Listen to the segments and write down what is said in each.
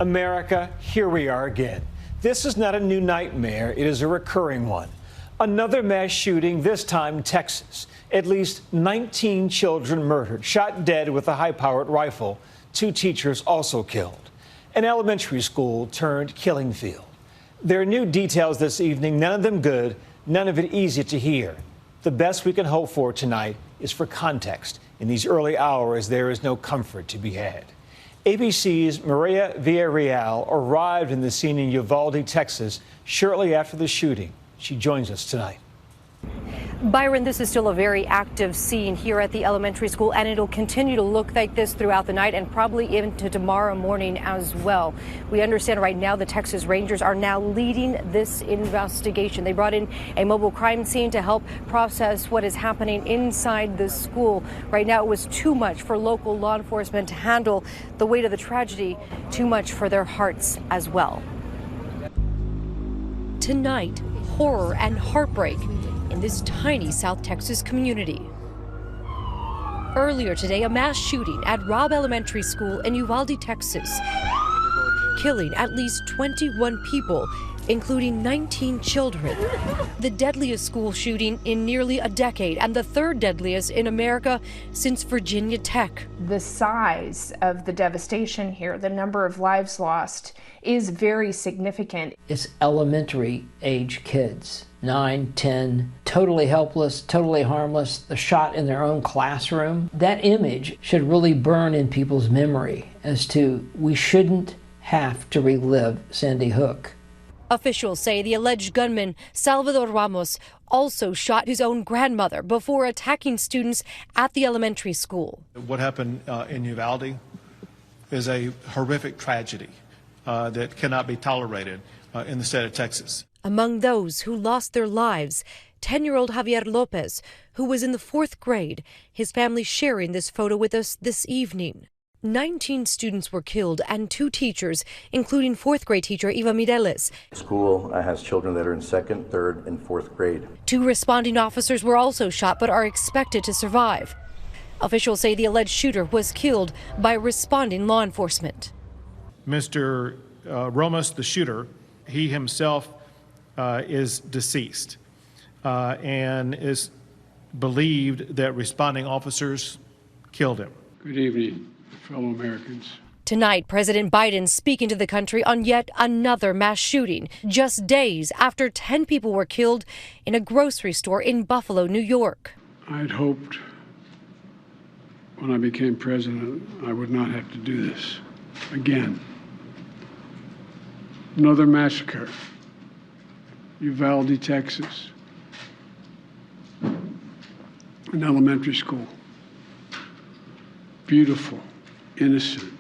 America, here we are again. This is not a new nightmare, it is a recurring one. Another mass shooting, this time Texas. At least 19 children murdered, shot dead with a high-powered rifle. 2 teachers also killed. An elementary school turned killing field. There are new details this evening, none of them good, none of it easy to hear. The best we can hope for tonight is for context. In these early hours, there is no comfort to be had. ABC's Maria Villarreal arrived in the scene in Uvalde, Texas, shortly after the shooting. She joins us tonight. Byron, this is still a very active scene here at the elementary school, and it'll continue to look like this throughout the night and probably into tomorrow morning as well. We understand right now the Texas Rangers are now leading this investigation. They brought in a mobile crime scene to help process what is happening inside the school. Right now, it was too much for local law enforcement to handle the weight of the tragedy, too much for their hearts as well. Tonight, horror and heartbreak in this tiny South Texas community. Earlier today, a mass shooting at Robb Elementary School in Uvalde, Texas, killing at least 21 people, including 19 children. The deadliest school shooting in nearly a decade and the 3rd deadliest in America since Virginia Tech. The size of the devastation here, the number of lives lost, is very significant. It's elementary age kids, 9, 10, totally helpless, totally harmless, the shot in their own classroom. That image should really burn in people's memory as to we shouldn't have to relive Sandy Hook. Officials say the alleged gunman, Salvador Ramos, also shot his own grandmother before attacking students at the elementary school. What happened in Uvalde is a horrific tragedy that cannot be tolerated in the state of Texas. Among those who lost their lives, 10-year-old Javier Lopez, who was in the 4th grade, his family sharing this photo with us this evening. 19 students were killed and 2 teachers, including 4th grade teacher Eva Mireles. The school has children that are in 2nd, 3rd, and 4th grade. 2 responding officers were also shot but are expected to survive. Officials say the alleged shooter was killed by responding law enforcement. Mr. Ramos, the shooter, he himself is deceased and is believed that responding officers killed him. Good evening, fellow Americans. Tonight, President Biden speaking to the country on yet another mass shooting, just days after 10 people were killed in a grocery store in Buffalo, New York. I'd hoped when I became president I would not have to do this again. Another massacre, Uvalde, Texas, an elementary school. Beautiful, innocent,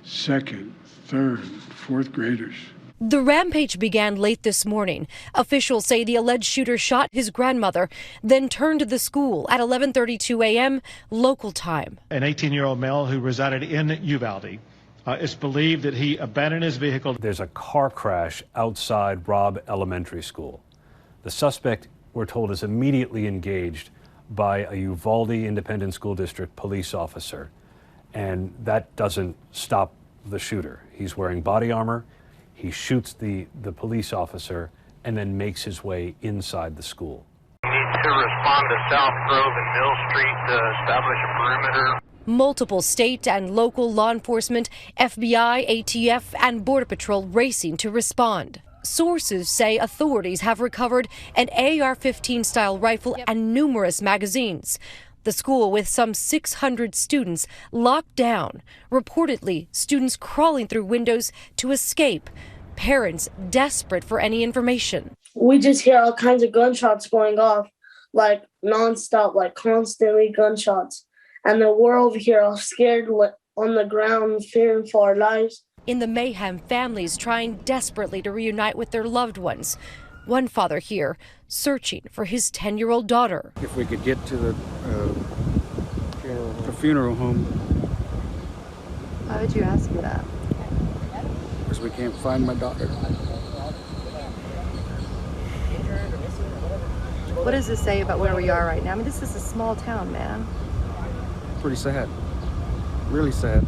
2nd, 3rd, 4th graders. The rampage began late this morning. Officials say the alleged shooter shot his grandmother, then turned to the school at 11:32 a.m. local time. An 18-year-old male who resided in Uvalde. It's believed that he abandoned his vehicle. There's a car crash outside Robb Elementary School. The suspect, we're told, is immediately engaged by a Uvalde Independent School District police officer. And that doesn't stop the shooter. He's wearing body armor. He shoots the police officer and then makes his way inside the school. We need to respond to South Grove and Mill Street to establish a perimeter. Multiple state and local law enforcement, FBI, ATF, and Border Patrol racing to respond. Sources say authorities have recovered an AR-15 style rifle and numerous magazines. The school, with some 600 students, locked down. Reportedly, students crawling through windows to escape. Parents desperate for any information. We just hear all kinds of gunshots going off, like nonstop, like constantly gunshots. And then we're over here all scared on the ground, fearing for our lives. In the mayhem, families trying desperately to reunite with their loved ones. One father here searching for his 10-year-old daughter. If we could get to the funeral home. Why would you ask me that? Because we can't find my daughter. What does this say about where we are right now? I mean, this is a small town, man. Pretty sad. Really sad.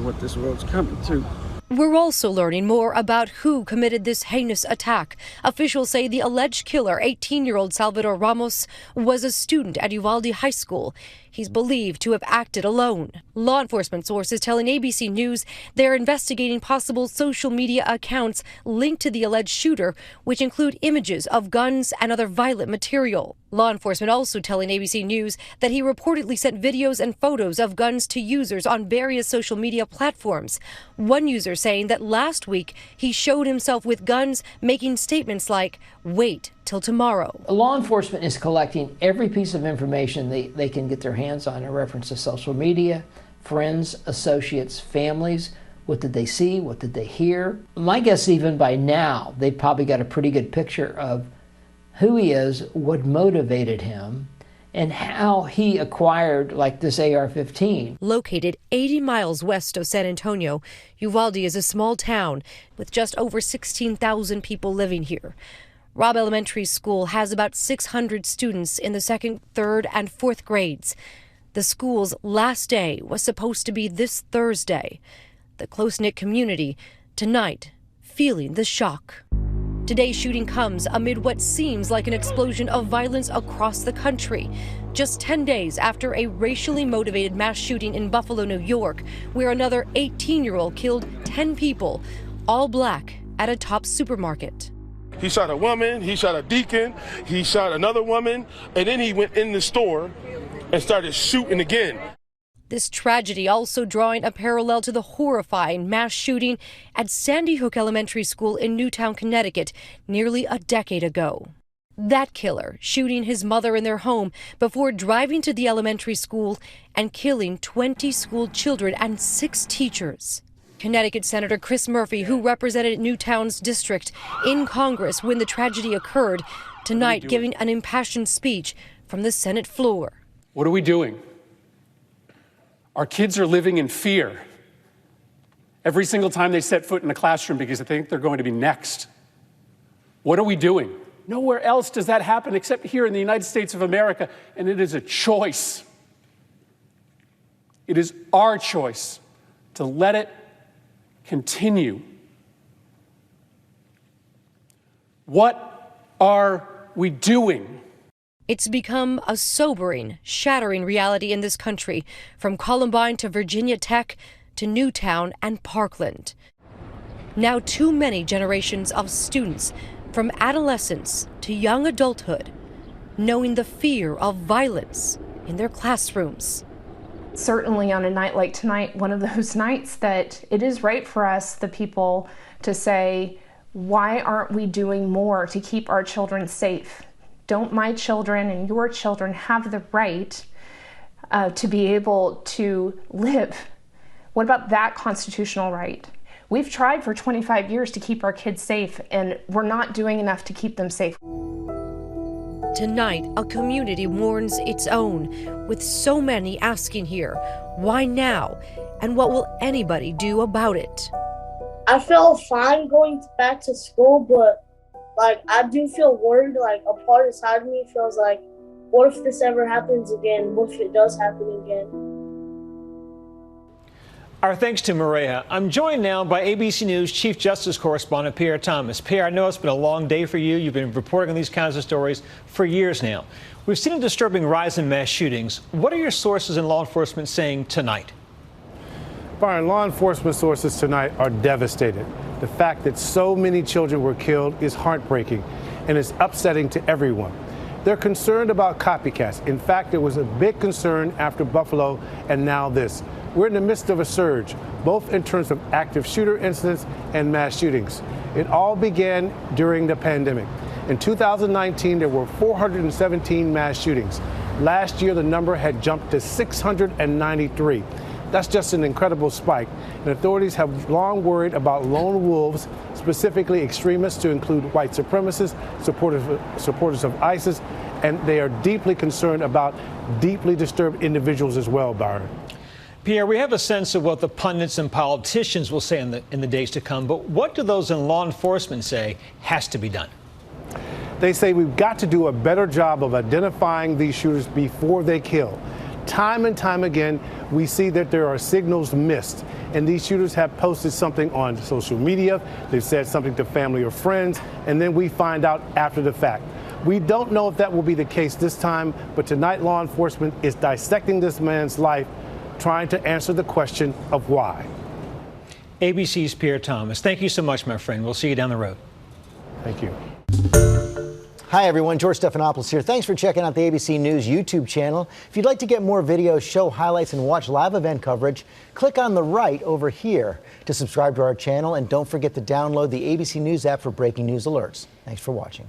what this world's coming to. We're also learning more about who committed this heinous attack. Officials say the alleged killer, 18-year-old Salvador Ramos, was a student at Uvalde High School. He's believed to have acted alone. Law enforcement sources telling ABC News they're investigating possible social media accounts linked to the alleged shooter, which include images of guns and other violent material. Law enforcement also telling ABC News that he reportedly sent videos and photos of guns to users on various social media platforms. One user saying that last week he showed himself with guns, making statements like, "Wait till tomorrow." Law enforcement is collecting every piece of information they can get their hands on in reference to social media, friends, associates, families. What did they see? What did they hear? My guess, even by now, they've probably got a pretty good picture of who he is, what motivated him, and how he acquired, like, this AR-15. Located 80 miles west of San Antonio, Uvalde is a small town with just over 16,000 people living here. Robb Elementary School has about 600 students in the 2nd, 3rd, and 4th grades. The school's last day was supposed to be this Thursday. The close-knit community, tonight, feeling the shock. Today's shooting comes amid what seems like an explosion of violence across the country, just 10 days after a racially motivated mass shooting in Buffalo, New York, where another 18-year-old killed 10 people, all black, at a Tops supermarket. He shot a woman, he shot a deacon, he shot another woman, and then he went in the store and started shooting again. This tragedy also drawing a parallel to the horrifying mass shooting at Sandy Hook Elementary School in Newtown, Connecticut, nearly a decade ago. That killer shooting his mother in their home before driving to the elementary school and killing 20 school children and 6 teachers. Connecticut Senator Chris Murphy, who represented Newtown's district in Congress when the tragedy occurred, tonight giving an impassioned speech from the Senate floor. What are we doing? Our kids are living in fear every single time they set foot in a classroom because they think they're going to be next. What are we doing? Nowhere else does that happen except here in the United States of America, and it is a choice. It is our choice to let it continue. What are we doing? It's become a sobering, shattering reality in this country, from Columbine to Virginia Tech to Newtown and Parkland. Now too many generations of students, from adolescence to young adulthood, knowing the fear of violence in their classrooms. Certainly on a night like tonight, one of those nights that it is right for us, the people, to say, why aren't we doing more to keep our children safe? Don't my children and your children have the right to be able to live? What about that constitutional right? We've tried for 25 years to keep our kids safe, and we're not doing enough to keep them safe. Tonight, a community mourns its own, with so many asking here, why now? And what will anybody do about it? I feel fine going back to school, but I do feel worried. A part inside me feels like, what if this ever happens again? What if it does happen again? Our thanks to Maria. I'm joined now by ABC News Chief Justice Correspondent Pierre Thomas. Pierre, I know it's been a long day for you. You've been reporting on these kinds of stories for years now. We've seen a disturbing rise in mass shootings. What are your sources in law enforcement saying tonight? Byron, law enforcement sources tonight are devastated. The fact that so many children were killed is heartbreaking, and it's upsetting to everyone. They're concerned about copycats. In fact, there was a big concern after Buffalo, and now this. We're in the midst of a surge, both in terms of active shooter incidents and mass shootings. It all began during the pandemic. In 2019, there were 417 mass shootings. Last year, the number had jumped to 693. That's just an incredible spike, and authorities have long worried about lone wolves, specifically extremists to include white supremacists, supporters of ISIS, and they are deeply concerned about deeply disturbed individuals as well, Byron. Pierre, we have a sense of what the pundits and politicians will say in the days to come, but what do those in law enforcement say has to be done? They say we've got to do a better job of identifying these shooters before they kill. time and time again, we see that there are signals missed. And these shooters have posted something on social media. They've said something to family or friends, and then we find out after the fact. We don't know if that will be the case this time, but tonight law enforcement is dissecting this man's life, trying to answer the question of why. ABC's Pierre Thomas. Thank you so much, my friend. We'll see you down the road. Thank you. Hi, everyone. George Stephanopoulos here. Thanks for checking out the ABC News YouTube channel. If you'd like to get more videos, show highlights, and watch live event coverage, click on the right over here to subscribe to our channel. And don't forget to download the ABC News app for breaking news alerts. Thanks for watching.